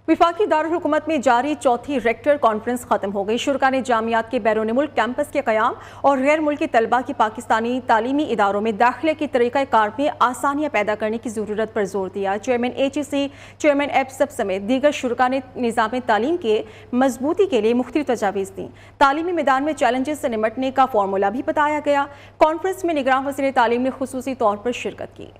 वफाकी दारुल हुकूमत में जारी चौथी रेक्टर कॉन्फ्रेंस खत्म हो गई। शुरा ने जामियात के बैरून मुल्क कैंपस के क़याम और गैर मुल्की तलबा की पाकिस्तानी तालीमी इदारों में दाखिले की तरीक़ा कार में आसानियाँ पैदा करने की ज़रूरत पर जोर दिया। चेयरमैन HEC, चेयरमैन एफसब समेत दीगर शुरा ने निज़ाम तालीम के मजबूती के लिए मुख्तलिफ तजावीज़ दी। तालीमी मैदान में चैलेंजेस से निमटने का फार्मूला भी बताया गया। कॉन्फ्रेंस में निगरान वज़ीर तालीम ने खुसूसी तौर पर शिरकत की।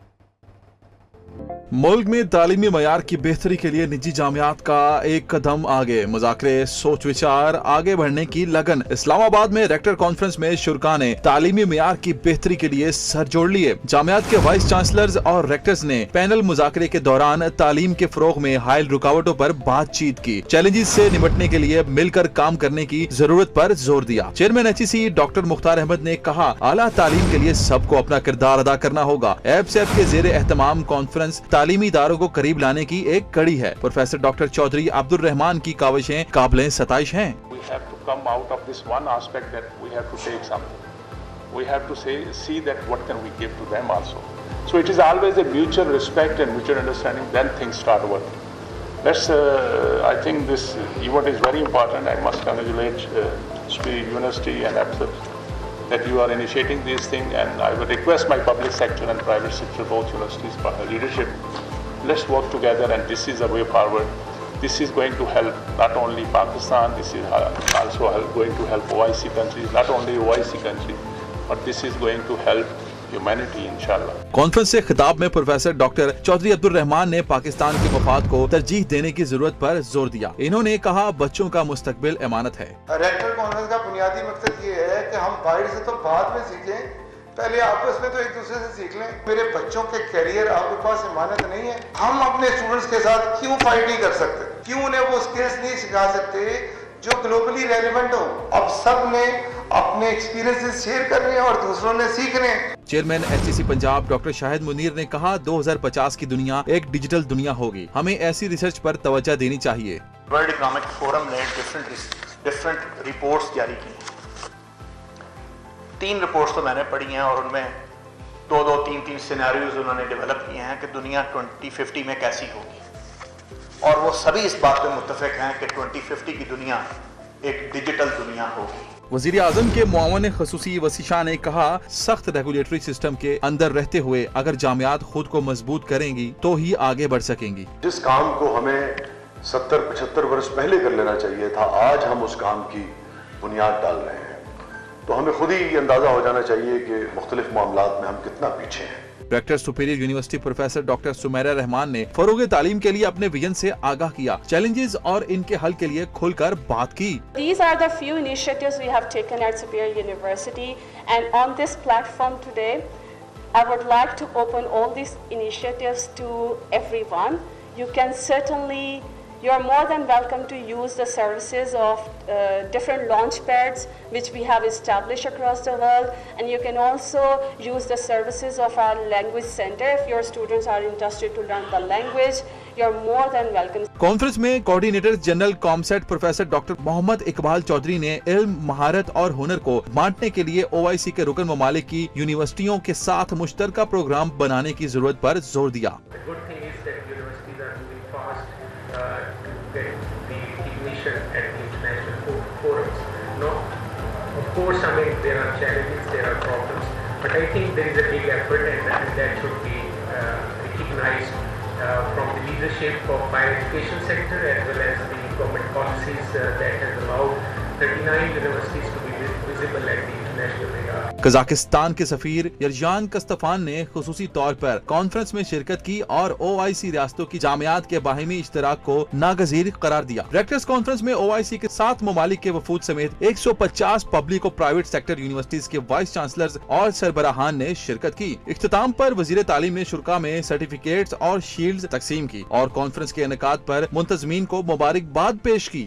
मुल्क में तालीमी मयार की बेहतरी के लिए निजी जामियात का एक कदम आगे, मुज़ाकरे, सोच विचार, आगे बढ़ने की लगन। इस्लामाबाद में रेक्टर कॉन्फ्रेंस में शुरा ने तालीमी मयार की बेहतरी के लिए सर जोड़ लिए। जामियात के वाइस चांसलर्स और रेक्टर्स ने पैनल मुज़ाकरे के दौरान तालीम के फरोग में हायल रुकावटों पर बातचीत की। चैलेंजेस से निपटने के लिए मिलकर काम करने की जरूरत पर जोर दिया। Chairman HEC doctor Mukhtar Ahmed ने कहा, आला तालीम के लिए सबको अपना किरदार अदा करना होगा। एफसेफ के जेर एहतमाम कॉन्फ्रेंस तालीमी इदारों को करीब लाने की एक कड़ी है। प्रोफेसर डॉक्टर चौधरी अब्दुल रहमान की काविशें काबिले सताइश हैं। We have to come out of this one aspect that we have to take something. We have to see that what can we give to them also. So it is always a mutual respect and mutual understanding. Then things start working. I think this event is very important. I must congratulate Superior University and APSEP that you are initiating these things, and I would request my public sector and private sector, both universities, for the leadership. Let's work together, and this is a way forward. This is going to help not only Pakistan, this is also going to help OIC countries, not only OIC countries, but this is going to help humanity, inshallah. Conference से खिताब में professor doctor Chaudhary Abdul Rahman ने पाकिस्तान के मफाद को तरजीह देने की जरूरत पर जोर दिया। इन्होंने कहा, बच्चों का मुस्तकबिल अमानत है। रेक्टर कॉन्फ्रेंस का बुनियादी मकसद ये है कि हम बाहर से तो बाद में सीखें, पहले आपस में तो एक दूसरे से सीख लें। मेरे बच्चों के करियर आपके पास अमानत नहीं है। हम अपने स्टूडेंट्स के साथ क्यों फाइट नहीं कर सकते? क्यों उन्हें वो स्किल्स नहीं सिखा सकते जो ग्लोबली रेलेवेंट हो? अब सब ने अपने एक्सपीरियंसेस शेयर करने और दूसरों ने सीखने। Chairman HEC Punjab doctor Shahid Munir ने कहा, 2050 की दुनिया एक डिजिटल दुनिया होगी। हमें ऐसी रिसर्च पर तवज्जो देनी चाहिए। वर्ल्ड इकोनॉमिक फोरम ने डिफरेंट रिपोर्ट्स जारी की। 3 रिपोर्ट्स तो मैंने पढ़ी हैं और उनमें 2-3 सिनेरियोज उन्होंने डेवलप किए हैं कि दुनिया 2050 में कैसी होगी, और वो सभी इस बात पे मुत्तफिक हैं कि 2050 की दुनिया एक डिजिटल दुनिया होगी। वज़ीर आज़म के मुआवन ख़ुसूसी वसी शाह ने कहा, सख्त रेगुलेटरी सिस्टम के अंदर रहते हुए अगर जामियात खुद को मजबूत करेंगी तो ही आगे बढ़ सकेंगी। जिस काम को हमें 70-75 वर्ष पहले कर लेना चाहिए था, आज हम उस काम की बुनियाद डाल रहे हैं, तो हमें खुद ही अंदाजा हो जाना चाहिए कि मुख्तलिफ मामलात में हम कितना पीछे हैं। Director superior university professor doctor Sumaira Rahman ने फरोगे तालीम के लिए अपने विजन से आगाह किया, चैलेंजेस और इनके हल के लिए खुलकर बात की। These are the few initiatives we have taken at Superior University, and on this platform today, I would like to open all these initiatives to everyone. You are more than welcome to use the services of different launch pads which we have established across the world, and you can also use the services of our language center if your students are interested to learn the language. You are more than welcome. Conference में coordinator general COMSATS professor doctor Muhammad Iqbal Chaudhry ने इल्म, महारत और हुनर को बांटने के लिए OIC के रुकन ममालिक की यूनिवर्सिटियों के साथ मुश्तरका प्रोग्राम बनाने की जरूरत पर जोर दिया। Of course, I mean, there are challenges, there are problems, but I think there is a big effort, and that should be recognized from the leadership of higher education sector as well as the government policies that has allowed 39 universities to be visible at the international radar. Kazakhstan के सफीर यरजान कस्तफान ने खुसूसी तौर पर conference में शिरकत की और OIC रियासतों की जामियात के बाहिमी इश्तराक को नागजीर करार दिया। रेक्टर्स कॉन्फ्रेंस में OIC के 7 ममालिक के वफूद समेत 150 पब्लिक और प्राइवेट सेक्टर यूनिवर्सिटीज के वाइस चांसलर्स और सरबराहान ने शिरकत की। इख्तिताम पर वजीर तालीम ने शुरा में सर्टिफिकेट्स और शील्ड्स तकसीम की और कॉन्फ्रेंस के इनेकाद पर मुंतजमीन को मुबारकबाद पेश की।